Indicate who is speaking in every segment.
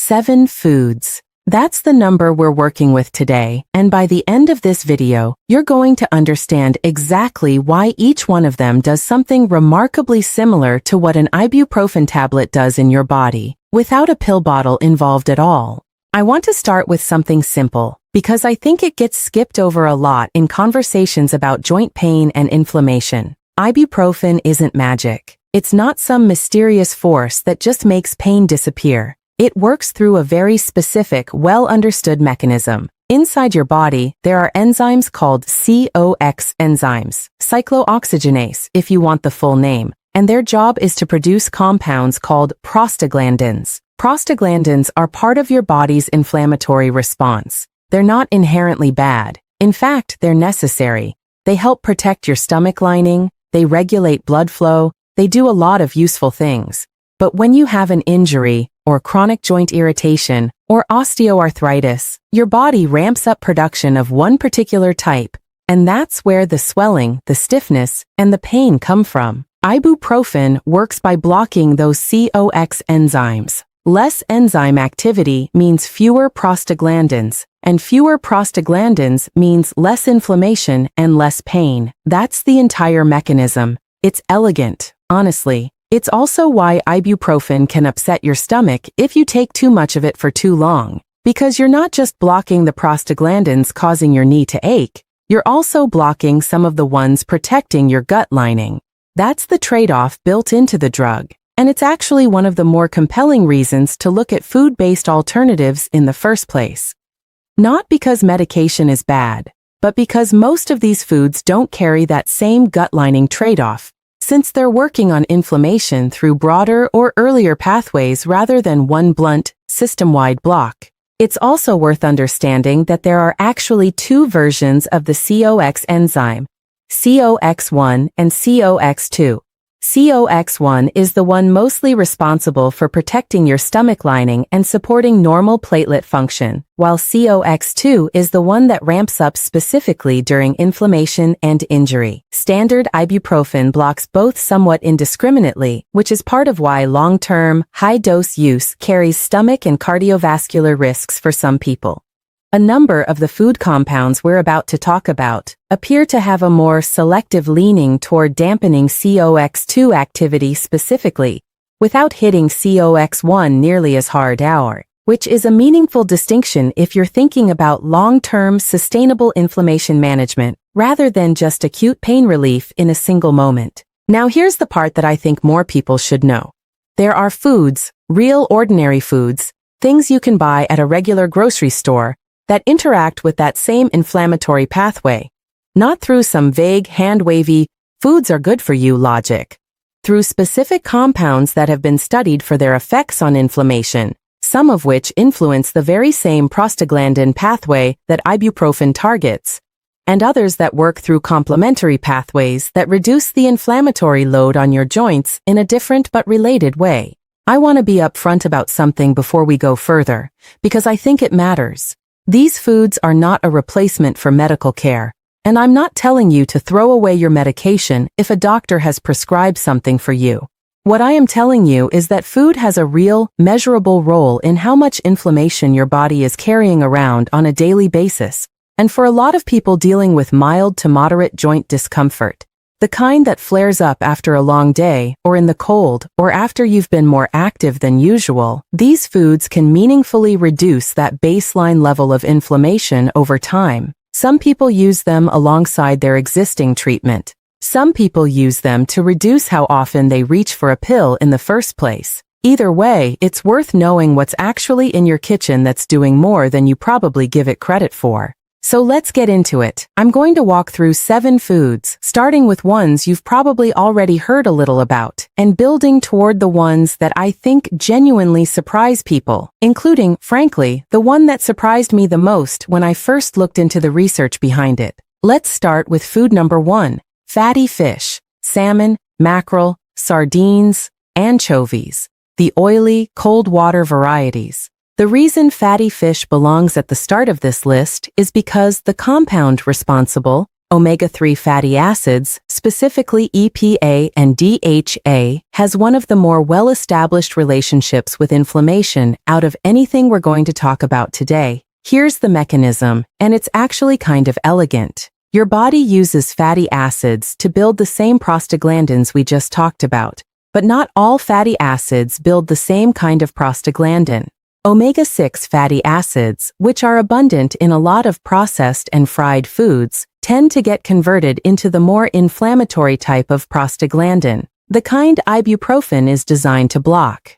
Speaker 1: 7 foods. That's the number we're working with today, and by the end of this video, you're going to understand exactly why each one of them does something remarkably similar to what an ibuprofen tablet does in your body, without a pill bottle involved at all. I want to start with something simple, because I think it gets skipped over a lot in conversations about joint pain and inflammation. Ibuprofen isn't magic. It's not some mysterious force that just makes pain disappear. It works through a very specific, well-understood mechanism. Inside your body, there are enzymes called COX enzymes, cyclooxygenase if you want the full name, and their job is to produce compounds called prostaglandins. Prostaglandins are part of your body's inflammatory response. They're not inherently bad. In fact, they're necessary. They help protect your stomach lining, they regulate blood flow, they do a lot of useful things. But when you have an injury, or chronic joint irritation, or osteoarthritis, your body ramps up production of one particular type, and that's where the swelling, the stiffness, and the pain come from. Ibuprofen works by blocking those COX enzymes. Less enzyme activity means fewer prostaglandins, and fewer prostaglandins means less inflammation and less pain. That's the entire mechanism. It's elegant, honestly. It's also why ibuprofen can upset your stomach if you take too much of it for too long. Because you're not just blocking the prostaglandins causing your knee to ache, you're also blocking some of the ones protecting your gut lining. That's the trade-off built into the drug. And it's actually one of the more compelling reasons to look at food-based alternatives in the first place. Not because medication is bad, but because most of these foods don't carry that same gut lining trade-off, since they're working on inflammation through broader or earlier pathways rather than one blunt, system-wide block. It's also worth understanding that there are actually 2 versions of the COX enzyme, COX1 and COX2. COX1 is the one mostly responsible for protecting your stomach lining and supporting normal platelet function, while COX2 is the one that ramps up specifically during inflammation and injury. Standard ibuprofen blocks both somewhat indiscriminately, which is part of why long-term, high-dose use carries stomach and cardiovascular risks for some people. A number of the food compounds we're about to talk about appear to have a more selective leaning toward dampening COX2 activity specifically, without hitting COX1 nearly as hard, which is a meaningful distinction if you're thinking about long-term sustainable inflammation management rather than just acute pain relief in a single moment. Now here's the part that I think more people should know. There are foods, real ordinary foods, things you can buy at a regular grocery store, that interact with that same inflammatory pathway, not through some vague, hand-wavy, foods are good for you logic. Through specific compounds that have been studied for their effects on inflammation, some of which influence the very same prostaglandin pathway that ibuprofen targets, and others that work through complementary pathways that reduce the inflammatory load on your joints in a different but related way. I want to be upfront about something before we go further, because I think it matters. These foods are not a replacement for medical care, and I'm not telling you to throw away your medication if a doctor has prescribed something for you. What I am telling you is that food has a real, measurable role in how much inflammation your body is carrying around on a daily basis, and for a lot of people dealing with mild to moderate joint discomfort, the kind that flares up after a long day, or in the cold, or after you've been more active than usual, these foods can meaningfully reduce that baseline level of inflammation over time. Some people use them alongside their existing treatment. Some people use them to reduce how often they reach for a pill in the first place. Either way, it's worth knowing what's actually in your kitchen that's doing more than you probably give it credit for. So let's get into it. I'm going to walk through 7 foods, starting with ones you've probably already heard a little about, and building toward the ones that I think genuinely surprise people, including, frankly, the one that surprised me the most when I first looked into the research behind it. Let's start with food number 1, fatty fish, salmon, mackerel, sardines, anchovies, the oily, cold water varieties. The reason fatty fish belongs at the start of this list is because the compound responsible, Omega-3 fatty acids, specifically EPA and DHA, has one of the more well-established relationships with inflammation out of anything we're going to talk about today. Here's the mechanism, and it's actually kind of elegant. Your body uses fatty acids to build the same prostaglandins we just talked about, but not all fatty acids build the same kind of prostaglandin. Omega-6 fatty acids, which are abundant in a lot of processed and fried foods, tend to get converted into the more inflammatory type of prostaglandin, the kind ibuprofen is designed to block.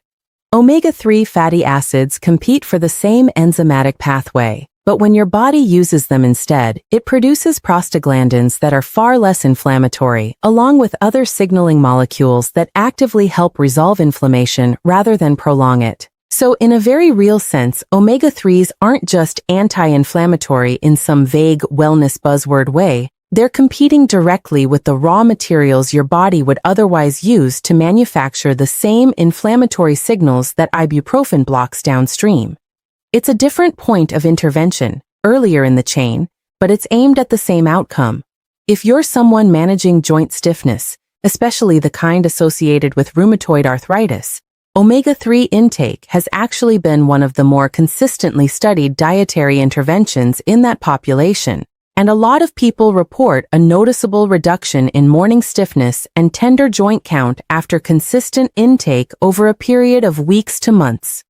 Speaker 1: Omega-3 fatty acids compete for the same enzymatic pathway, but when your body uses them instead, it produces prostaglandins that are far less inflammatory, along with other signaling molecules that actively help resolve inflammation rather than prolong it. So in a very real sense, omega-3s aren't just anti-inflammatory in some vague wellness buzzword way. They're competing directly with the raw materials your body would otherwise use to manufacture the same inflammatory signals that ibuprofen blocks downstream. It's a different point of intervention, earlier in the chain, but it's aimed at the same outcome. If you're someone managing joint stiffness, especially the kind associated with rheumatoid arthritis, omega-3 intake has actually been one of the more consistently studied dietary interventions in that population, and a lot of people report a noticeable reduction in morning stiffness and tender joint count after consistent intake over a period of weeks to months.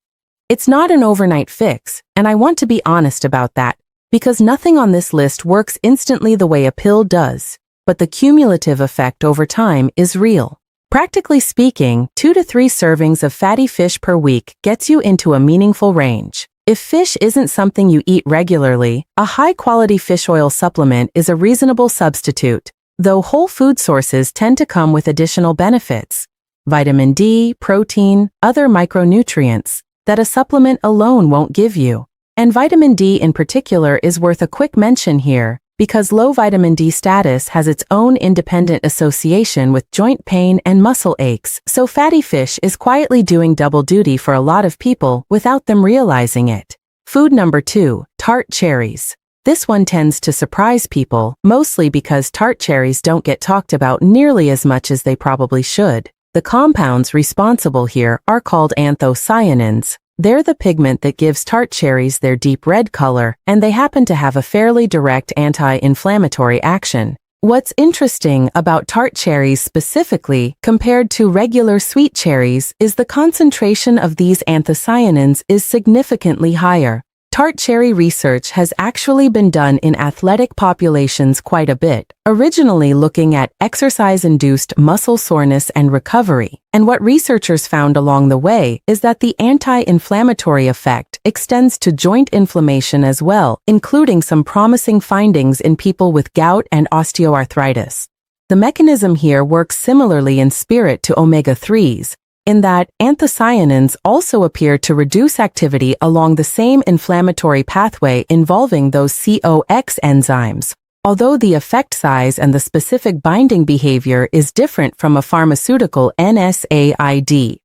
Speaker 1: It's not an overnight fix, and I want to be honest about that, because nothing on this list works instantly the way a pill does, but the cumulative effect over time is real. Practically speaking, 2 to 3 servings of fatty fish per week gets you into a meaningful range. If fish isn't something you eat regularly, a high-quality fish oil supplement is a reasonable substitute, though whole food sources tend to come with additional benefits: vitamin D, protein, other micronutrients that a supplement alone won't give you. And vitamin D in particular is worth a quick mention here, because low vitamin D status has its own independent association with joint pain and muscle aches, so fatty fish is quietly doing double duty for a lot of people without them realizing it. Food number 2, tart cherries. This one tends to surprise people, mostly because tart cherries don't get talked about nearly as much as they probably should. The compounds responsible here are called anthocyanins. They're the pigment that gives tart cherries their deep red color, and they happen to have a fairly direct anti-inflammatory action. What's interesting about tart cherries specifically, compared to regular sweet cherries, is the concentration of these anthocyanins is significantly higher. Tart cherry research has actually been done in athletic populations quite a bit, originally looking at exercise-induced muscle soreness and recovery. And what researchers found along the way is that the anti-inflammatory effect extends to joint inflammation as well, including some promising findings in people with gout and osteoarthritis. The mechanism here works similarly in spirit to omega-3s, in that anthocyanins also appear to reduce activity along the same inflammatory pathway involving those COX enzymes, although the effect size and the specific binding behavior is different from a pharmaceutical NSAID.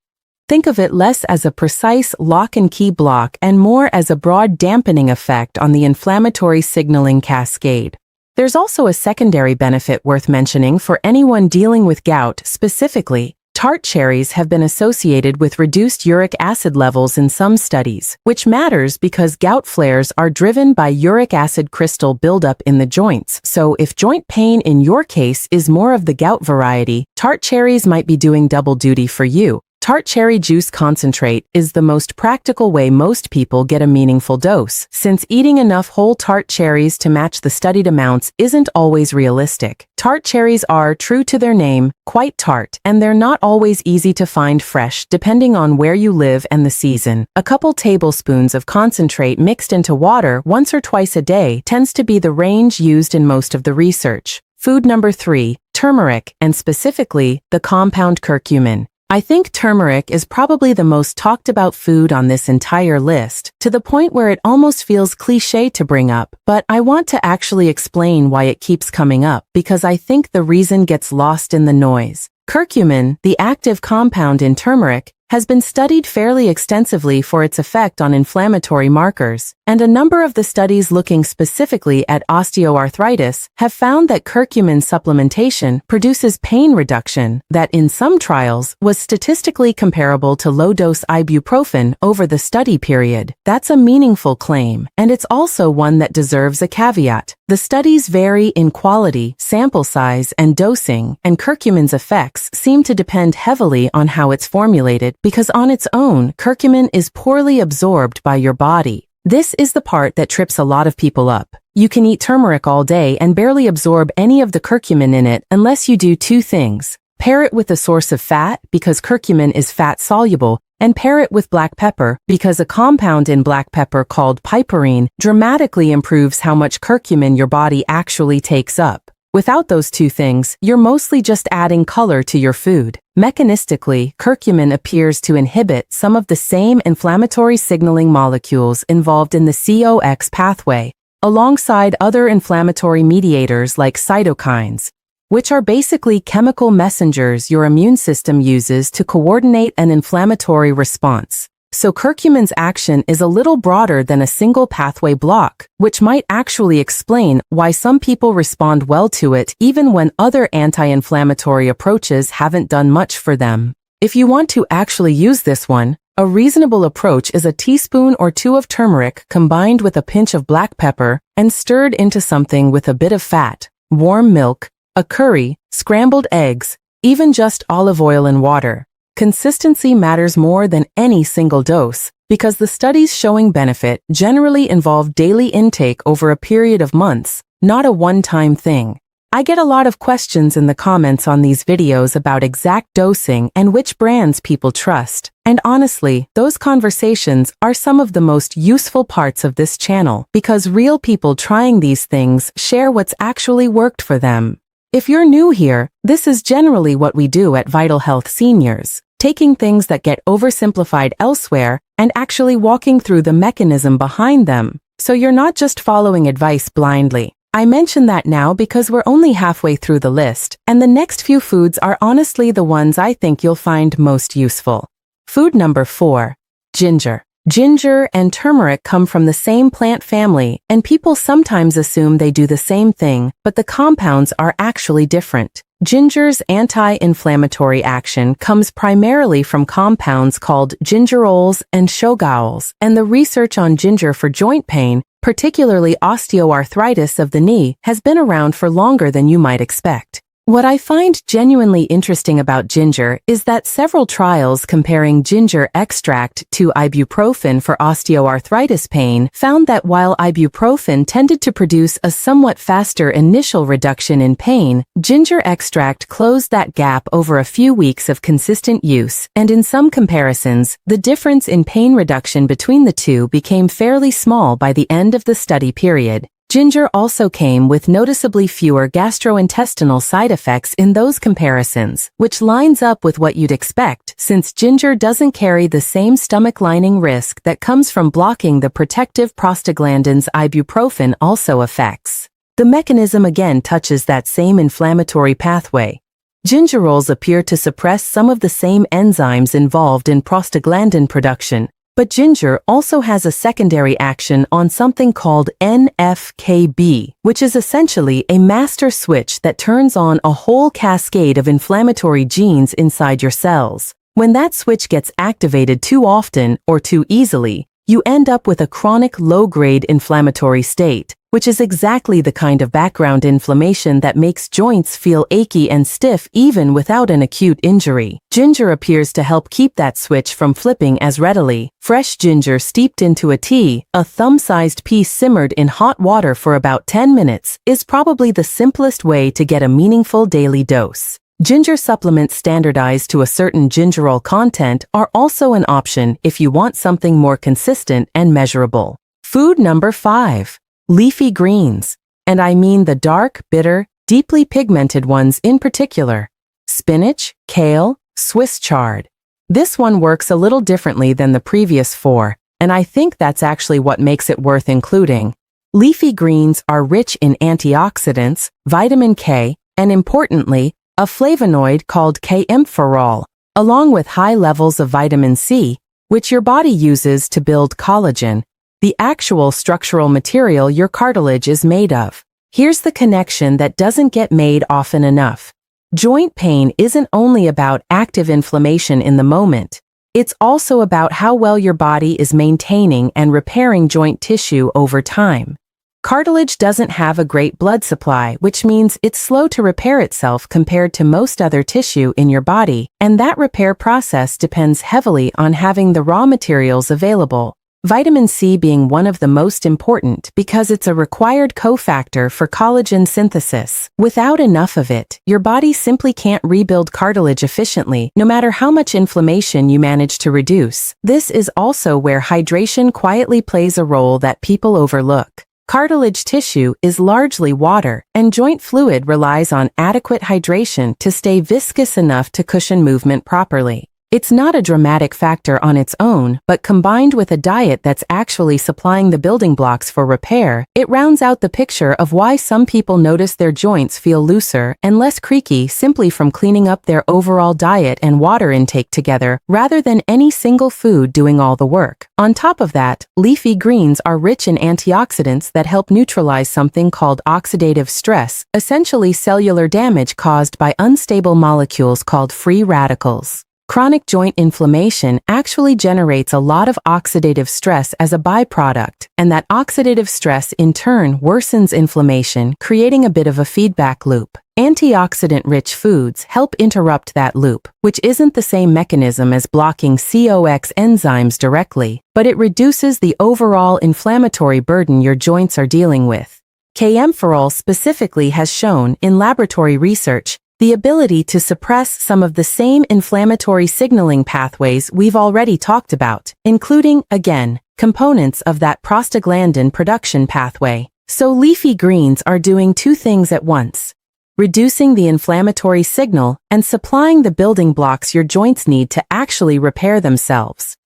Speaker 1: Think of it less as a precise lock-and-key block and more as a broad dampening effect on the inflammatory signaling cascade. There's also a secondary benefit worth mentioning for anyone dealing with gout specifically. Tart cherries have been associated with reduced uric acid levels in some studies, which matters because gout flares are driven by uric acid crystal buildup in the joints, so if joint pain in your case is more of the gout variety, tart cherries might be doing double duty for you. Tart cherry juice concentrate is the most practical way most people get a meaningful dose, since eating enough whole tart cherries to match the studied amounts isn't always realistic. Tart cherries are, true to their name, quite tart, and they're not always easy to find fresh depending on where you live and the season. A couple tablespoons of concentrate mixed into water once or twice a day tends to be the range used in most of the research. Food number 3, turmeric, and specifically the compound curcumin. I think turmeric is probably the most talked about food on this entire list, to the point where it almost feels cliché to bring up, but I want to actually explain why it keeps coming up because I think the reason gets lost in the noise. Curcumin, the active compound in turmeric, has been studied fairly extensively for its effect on inflammatory markers, and a number of the studies looking specifically at osteoarthritis have found that curcumin supplementation produces pain reduction that in some trials was statistically comparable to low-dose ibuprofen over the study period. That's a meaningful claim, and it's also one that deserves a caveat. The studies vary in quality, sample size, and dosing, and curcumin's effects seem to depend heavily on how it's formulated because on its own, curcumin is poorly absorbed by your body. This is the part that trips a lot of people up. You can eat turmeric all day and barely absorb any of the curcumin in it unless you do two things. Pair it with a source of fat because curcumin is fat-soluble, and pair it with black pepper because a compound in black pepper called piperine dramatically improves how much curcumin your body actually takes up. Without those two things, you're mostly just adding color to your food. Mechanistically, curcumin appears to inhibit some of the same inflammatory signaling molecules involved in the COX pathway, alongside other inflammatory mediators like cytokines, which are basically chemical messengers your immune system uses to coordinate an inflammatory response. So curcumin's action is a little broader than a single pathway block, which might actually explain why some people respond well to it even when other anti-inflammatory approaches haven't done much for them. If you want to actually use this one, a reasonable approach is a teaspoon or two of turmeric combined with a pinch of black pepper and stirred into something with a bit of fat, warm milk, a curry, scrambled eggs, even just olive oil and water. Consistency matters more than any single dose, because the studies showing benefit generally involve daily intake over a period of months, not a one-time thing. I get a lot of questions in the comments on these videos about exact dosing and which brands people trust, and honestly, those conversations are some of the most useful parts of this channel because real people trying these things share what's actually worked for them. If you're new here, this is generally what we do at Vital Health Seniors, taking things that get oversimplified elsewhere and actually walking through the mechanism behind them, so you're not just following advice blindly. I mention that now because we're only halfway through the list, and the next few foods are honestly the ones I think you'll find most useful. Food number 4. Ginger. Ginger and turmeric come from the same plant family, and people sometimes assume they do the same thing, but the compounds are actually different. Ginger's anti-inflammatory action comes primarily from compounds called gingerols and shogaols, and the research on ginger for joint pain, particularly osteoarthritis of the knee, has been around for longer than you might expect. What I find genuinely interesting about ginger is that several trials comparing ginger extract to ibuprofen for osteoarthritis pain found that while ibuprofen tended to produce a somewhat faster initial reduction in pain, ginger extract closed that gap over a few weeks of consistent use, and in some comparisons, the difference in pain reduction between the two became fairly small by the end of the study period. Ginger also came with noticeably fewer gastrointestinal side effects in those comparisons, which lines up with what you'd expect since ginger doesn't carry the same stomach lining risk that comes from blocking the protective prostaglandins ibuprofen also affects. The mechanism again touches that same inflammatory pathway. Gingerols appear to suppress some of the same enzymes involved in prostaglandin production, but ginger also has a secondary action on something called NF-κB, which is essentially a master switch that turns on a whole cascade of inflammatory genes inside your cells. When that switch gets activated too often or too easily, you end up with a chronic low-grade inflammatory state, which is exactly the kind of background inflammation that makes joints feel achy and stiff even without an acute injury. Ginger appears to help keep that switch from flipping as readily. Fresh ginger steeped into a tea, a thumb-sized piece simmered in hot water for about 10 minutes, is probably the simplest way to get a meaningful daily dose. Ginger supplements standardized to a certain gingerol content are also an option if you want something more consistent and measurable. Food number 5. Leafy greens. And I mean the dark, bitter, deeply pigmented ones in particular. Spinach, kale, Swiss chard. This one works a little differently than the previous 4, and I think that's actually what makes it worth including. Leafy greens are rich in antioxidants, vitamin K, and importantly, a flavonoid called K-impherol, along with high levels of vitamin C, which your body uses to build collagen, the actual structural material your cartilage is made of. Here's the connection that doesn't get made often enough. Joint pain isn't only about active inflammation in the moment. It's also about how well your body is maintaining and repairing joint tissue over time. Cartilage doesn't have a great blood supply, which means it's slow to repair itself compared to most other tissue in your body, and that repair process depends heavily on having the raw materials available. Vitamin C being one of the most important because it's a required cofactor for collagen synthesis. Without enough of it, your body simply can't rebuild cartilage efficiently, no matter how much inflammation you manage to reduce. This is also where hydration quietly plays a role that people overlook. Cartilage tissue is largely water, and joint fluid relies on adequate hydration to stay viscous enough to cushion movement properly. It's not a dramatic factor on its own, but combined with a diet that's actually supplying the building blocks for repair, it rounds out the picture of why some people notice their joints feel looser and less creaky simply from cleaning up their overall diet and water intake together, rather than any single food doing all the work. On top of that, leafy greens are rich in antioxidants that help neutralize something called oxidative stress, essentially cellular damage caused by unstable molecules called free radicals. Chronic joint inflammation actually generates a lot of oxidative stress as a byproduct, and that oxidative stress in turn worsens inflammation, creating a bit of a feedback loop. Antioxidant-rich foods help interrupt that loop, which isn't the same mechanism as blocking COX enzymes directly, but it reduces the overall inflammatory burden your joints are dealing with. Camphorol specifically has shown, in laboratory research, the ability to suppress some of the same inflammatory signaling pathways we've already talked about, including, again, components of that prostaglandin production pathway. So leafy greens are doing two things at once: reducing the inflammatory signal and supplying the building blocks your joints need to actually repair themselves.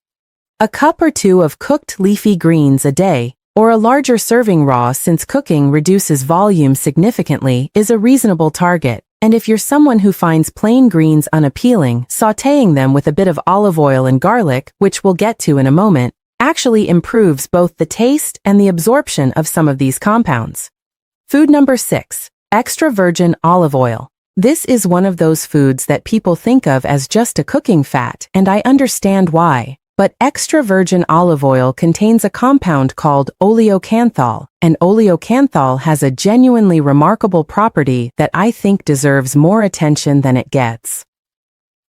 Speaker 1: A cup or two of cooked leafy greens a day, or a larger serving raw since cooking reduces volume significantly, is a reasonable target. And if you're someone who finds plain greens unappealing, sautéing them with a bit of olive oil and garlic, which we'll get to in a moment, actually improves both the taste and the absorption of some of these compounds. Food number 6, extra virgin olive oil. This is one of those foods that people think of as just a cooking fat, and I understand why. But extra virgin olive oil contains a compound called oleocanthal, and oleocanthal has a genuinely remarkable property that I think deserves more attention than it gets.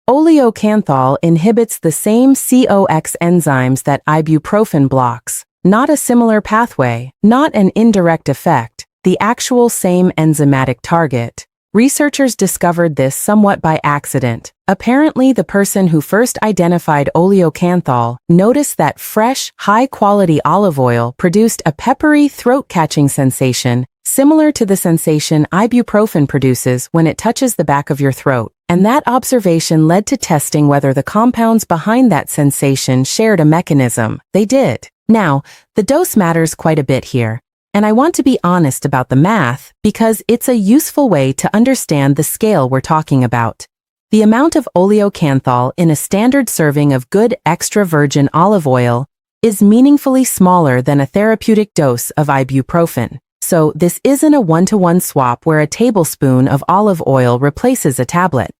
Speaker 1: Oleocanthal inhibits the same COX enzymes that ibuprofen blocks, not a similar pathway, not an indirect effect, the actual same enzymatic target. Researchers discovered this somewhat by accident. Apparently, the person who first identified oleocanthal noticed that fresh, high-quality olive oil produced a peppery, throat-catching sensation, similar to the sensation ibuprofen produces when it touches the back of your throat. And that observation led to testing whether the compounds behind that sensation shared a mechanism. They did. Now, the dose matters quite a bit here. And I want to be honest about the math because it's a useful way to understand the scale we're talking about. The amount of oleocanthal in a standard serving of good extra virgin olive oil is meaningfully smaller than a therapeutic dose of ibuprofen. So this isn't a one-to-one swap where a tablespoon of olive oil replaces a tablet.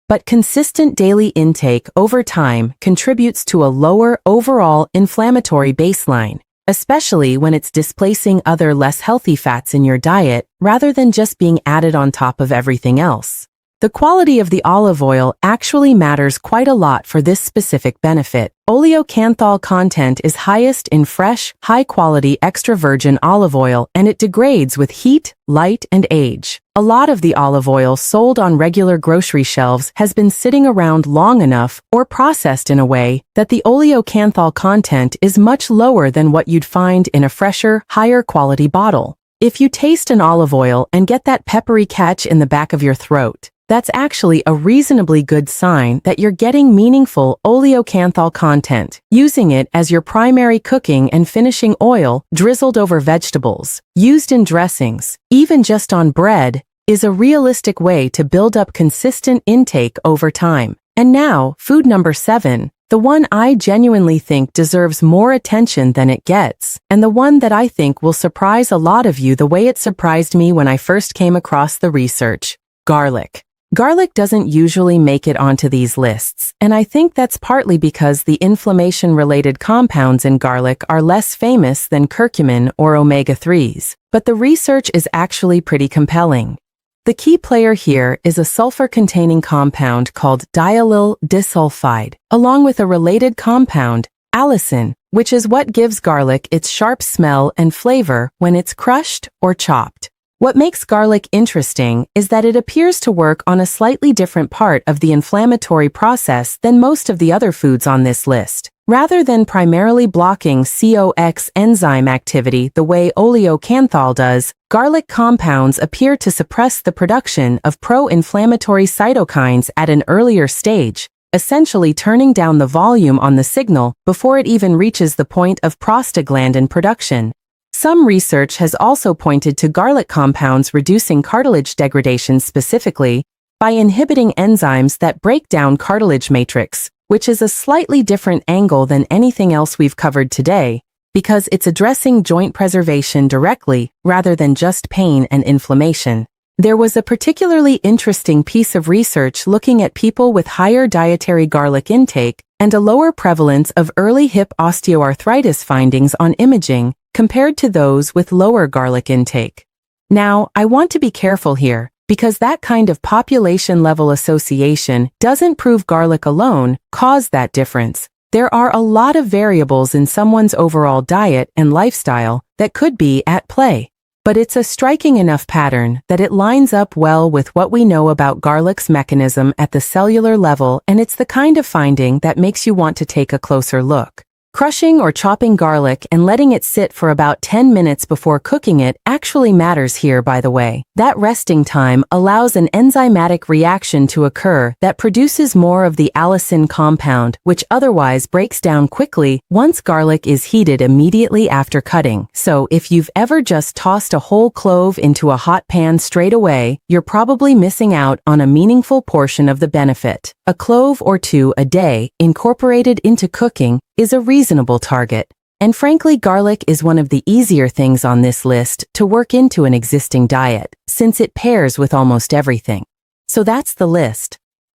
Speaker 1: But consistent daily intake over time contributes to a lower overall inflammatory baseline, especially when it's displacing other less healthy fats in your diet rather than just being added on top of everything else. The quality of the olive oil actually matters quite a lot for this specific benefit. Oleocanthal content is highest in fresh, high-quality extra virgin olive oil, and it degrades with heat, light, and age. A lot of the olive oil sold on regular grocery shelves has been sitting around long enough or processed in a way that the oleocanthal content is much lower than what you'd find in a fresher, higher-quality bottle. If you taste an olive oil and get that peppery catch in the back of your throat, that's actually a reasonably good sign that you're getting meaningful oleocanthal content. Using it as your primary cooking and finishing oil drizzled over vegetables, used in dressings, even just on bread, is a realistic way to build up consistent intake over time. And now, food number 7, the one I genuinely think deserves more attention than it gets, and the one that I think will surprise a lot of you the way it surprised me when I first came across the research: garlic. Garlic doesn't usually make it onto these lists, and I think that's partly because the inflammation-related compounds in garlic are less famous than curcumin or omega-3s, but the research is actually pretty compelling. The key player here is a sulfur-containing compound called diallyl disulfide, along with a related compound, allicin, which is what gives garlic its sharp smell and flavor when it's crushed or chopped. What makes garlic interesting is that it appears to work on a slightly different part of the inflammatory process than most of the other foods on this list. Rather than primarily blocking COX enzyme activity the way oleocanthal does, garlic compounds appear to suppress the production of pro-inflammatory cytokines at an earlier stage, essentially turning down the volume on the signal before it even reaches the point of prostaglandin production. Some research has also pointed to garlic compounds reducing cartilage degradation specifically by inhibiting enzymes that break down cartilage matrix, which is a slightly different angle than anything else we've covered today, because it's addressing joint preservation directly rather than just pain and inflammation. There was a particularly interesting piece of research looking at people with higher dietary garlic intake and a lower prevalence of early hip osteoarthritis findings on imaging compared to those with lower garlic intake. Now, I want to be careful here, because that kind of population-level association doesn't prove garlic alone caused that difference. There are a lot of variables in someone's overall diet and lifestyle that could be at play. But it's a striking enough pattern that it lines up well with what we know about garlic's mechanism at the cellular level, and it's the kind of finding that makes you want to take a closer look. Crushing or chopping garlic and letting it sit for about 10 minutes before cooking it actually matters here, by the way. That resting time allows an enzymatic reaction to occur that produces more of the allicin compound, which otherwise breaks down quickly once garlic is heated immediately after cutting. So if you've ever just tossed a whole clove into a hot pan straight away, you're probably missing out on a meaningful portion of the benefit. A clove or two a day, incorporated into cooking, is a reasonable target. And frankly, garlic is one of the easier things on this list to work into an existing diet, since it pairs with almost everything. So that's the list: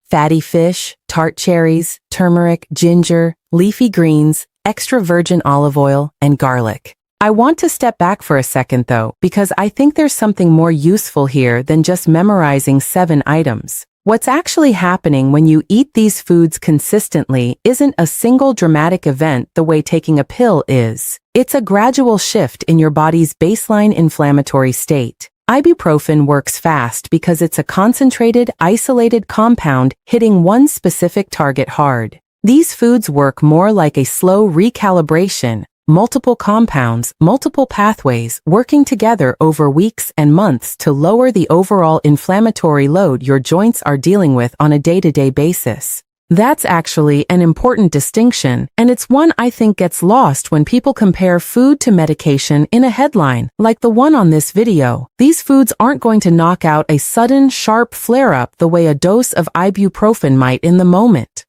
Speaker 1: fatty fish, tart cherries, turmeric, ginger, leafy greens, extra virgin olive oil, and garlic. I want to step back for a second though, because I think there's something more useful here than just memorizing 7 items. What's actually happening when you eat these foods consistently isn't a single dramatic event the way taking a pill is. It's a gradual shift in your body's baseline inflammatory state. Ibuprofen works fast because it's a concentrated, isolated compound hitting one specific target hard. These foods work more like a slow recalibration. Multiple compounds, multiple pathways working together over weeks and months to lower the overall inflammatory load your joints are dealing with on a day-to-day basis. That's actually an important distinction, and it's one I think gets lost when people compare food to medication in a headline, like the one on this video. These foods aren't going to knock out a sudden, sharp flare-up the way a dose of ibuprofen might in the moment.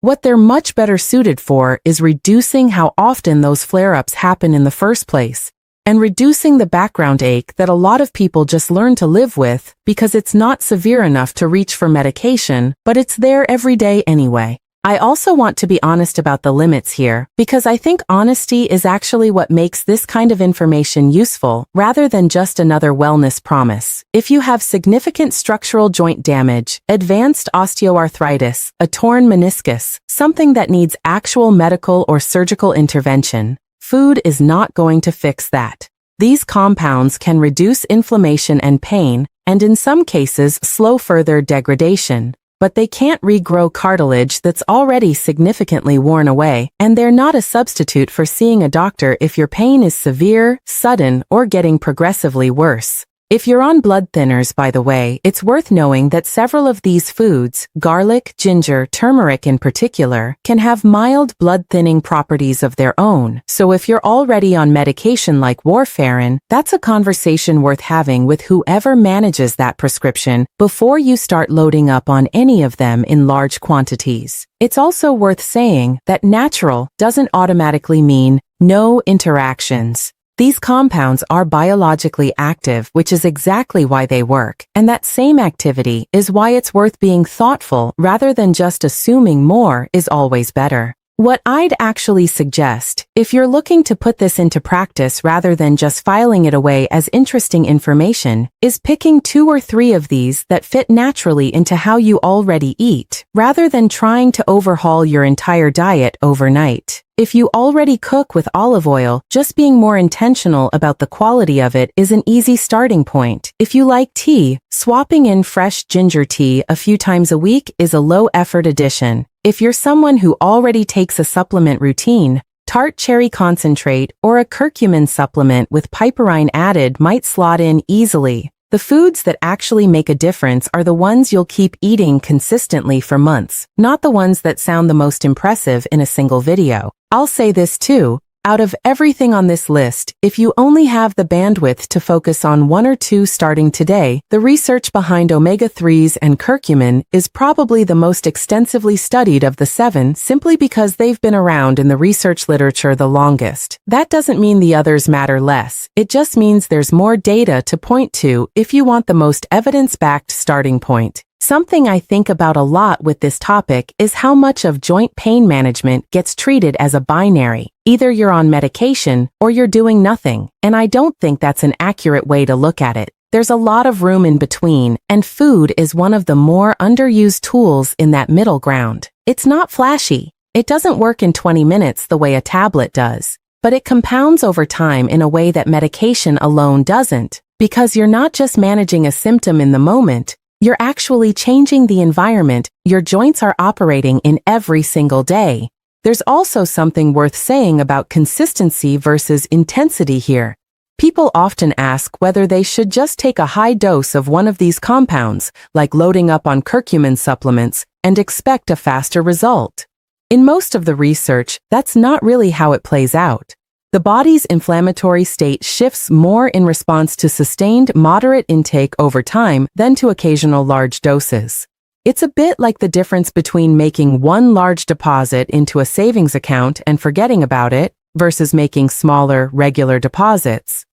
Speaker 1: What they're much better suited for is reducing how often those flare-ups happen in the first place, and reducing the background ache that a lot of people just learn to live with because it's not severe enough to reach for medication, but it's there every day anyway. I also want to be honest about the limits here, because I think honesty is actually what makes this kind of information useful, rather than just another wellness promise. If you have significant structural joint damage, advanced osteoarthritis, a torn meniscus, something that needs actual medical or surgical intervention, food is not going to fix that. These compounds can reduce inflammation and pain, and in some cases slow further degradation. But they can't regrow cartilage that's already significantly worn away, and they're not a substitute for seeing a doctor if your pain is severe, sudden, or getting progressively worse. If you're on blood thinners, by the way, it's worth knowing that several of these foods, garlic, ginger, turmeric in particular, can have mild blood-thinning properties of their own. So if you're already on medication like warfarin, that's a conversation worth having with whoever manages that prescription before you start loading up on any of them in large quantities. It's also worth saying that natural doesn't automatically mean no interactions. These compounds are biologically active, which is exactly why they work, and that same activity is why it's worth being thoughtful rather than just assuming more is always better. What I'd actually suggest, if you're looking to put this into practice rather than just filing it away as interesting information, is picking 2 or 3 of these that fit naturally into how you already eat, rather than trying to overhaul your entire diet overnight. If you already cook with olive oil, just being more intentional about the quality of it is an easy starting point. If you like tea, swapping in fresh ginger tea a few times a week is a low-effort addition. If you're someone who already takes a supplement routine, tart cherry concentrate or a curcumin supplement with piperine added might slot in easily. The foods that actually make a difference are the ones you'll keep eating consistently for months, not the ones that sound the most impressive in a single video. I'll say this too, out of everything on this list, if you only have the bandwidth to focus on 1 or 2 starting today, the research behind omega-3s and curcumin is probably the most extensively studied of the 7 simply because they've been around in the research literature the longest. That doesn't mean the others matter less, it just means there's more data to point to if you want the most evidence-backed starting point. Something I think about a lot with this topic is how much of joint pain management gets treated as a binary. Either you're on medication or you're doing nothing, and I don't think that's an accurate way to look at it. There's a lot of room in between, and food is one of the more underused tools in that middle ground. It's not flashy. It doesn't work in 20 minutes the way a tablet does, but it compounds over time in a way that medication alone doesn't, because you're not just managing a symptom in the moment, you're actually changing the environment your joints are operating in every single day. There's also something worth saying about consistency versus intensity here. People often ask whether they should just take a high dose of one of these compounds, like loading up on curcumin supplements, and expect a faster result. In most of the research, that's not really how it plays out. The body's inflammatory state shifts more in response to sustained moderate intake over time than to occasional large doses. It's a bit like the difference between making one large deposit into a savings account and forgetting about it versus making smaller, regular deposits.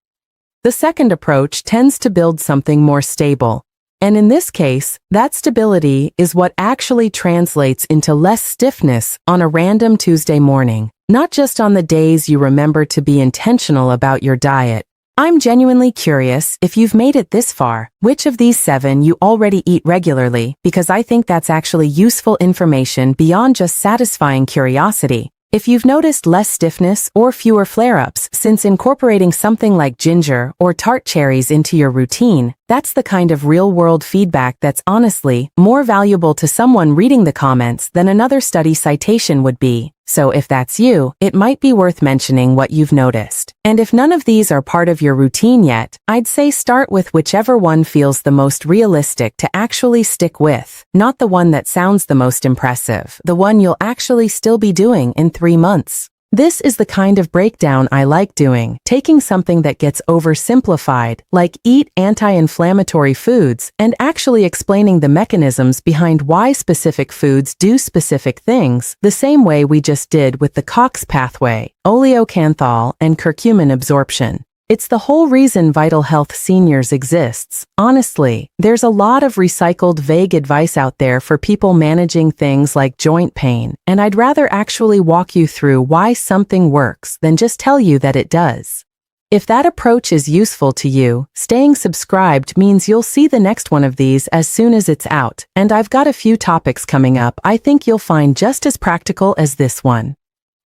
Speaker 1: The second approach tends to build something more stable. And in this case, that stability is what actually translates into less stiffness on a random Tuesday morning. Not just on the days you remember to be intentional about your diet. I'm genuinely curious if you've made it this far, which of these 7 you already eat regularly, because I think that's actually useful information beyond just satisfying curiosity. If you've noticed less stiffness or fewer flare-ups since incorporating something like ginger or tart cherries into your routine, that's the kind of real-world feedback that's honestly more valuable to someone reading the comments than another study citation would be. So if that's you, it might be worth mentioning what you've noticed. And if none of these are part of your routine yet, I'd say start with whichever one feels the most realistic to actually stick with, not the one that sounds the most impressive, the one you'll actually still be doing in 3 months. This is the kind of breakdown I like doing, taking something that gets oversimplified, like eat anti-inflammatory foods, and actually explaining the mechanisms behind why specific foods do specific things, the same way we just did with the COX pathway, oleocanthal, and curcumin absorption. It's the whole reason Vital Health Seniors exists. Honestly, there's a lot of recycled vague advice out there for people managing things like joint pain, and I'd rather actually walk you through why something works than just tell you that it does. If that approach is useful to you, staying subscribed means you'll see the next one of these as soon as it's out, and I've got a few topics coming up I think you'll find just as practical as this one.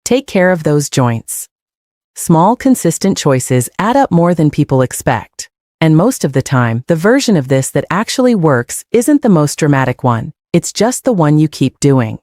Speaker 1: Take care of those joints. Small, consistent choices add up more than people expect. And most of the time, the version of this that actually works isn't the most dramatic one. It's just the one you keep doing.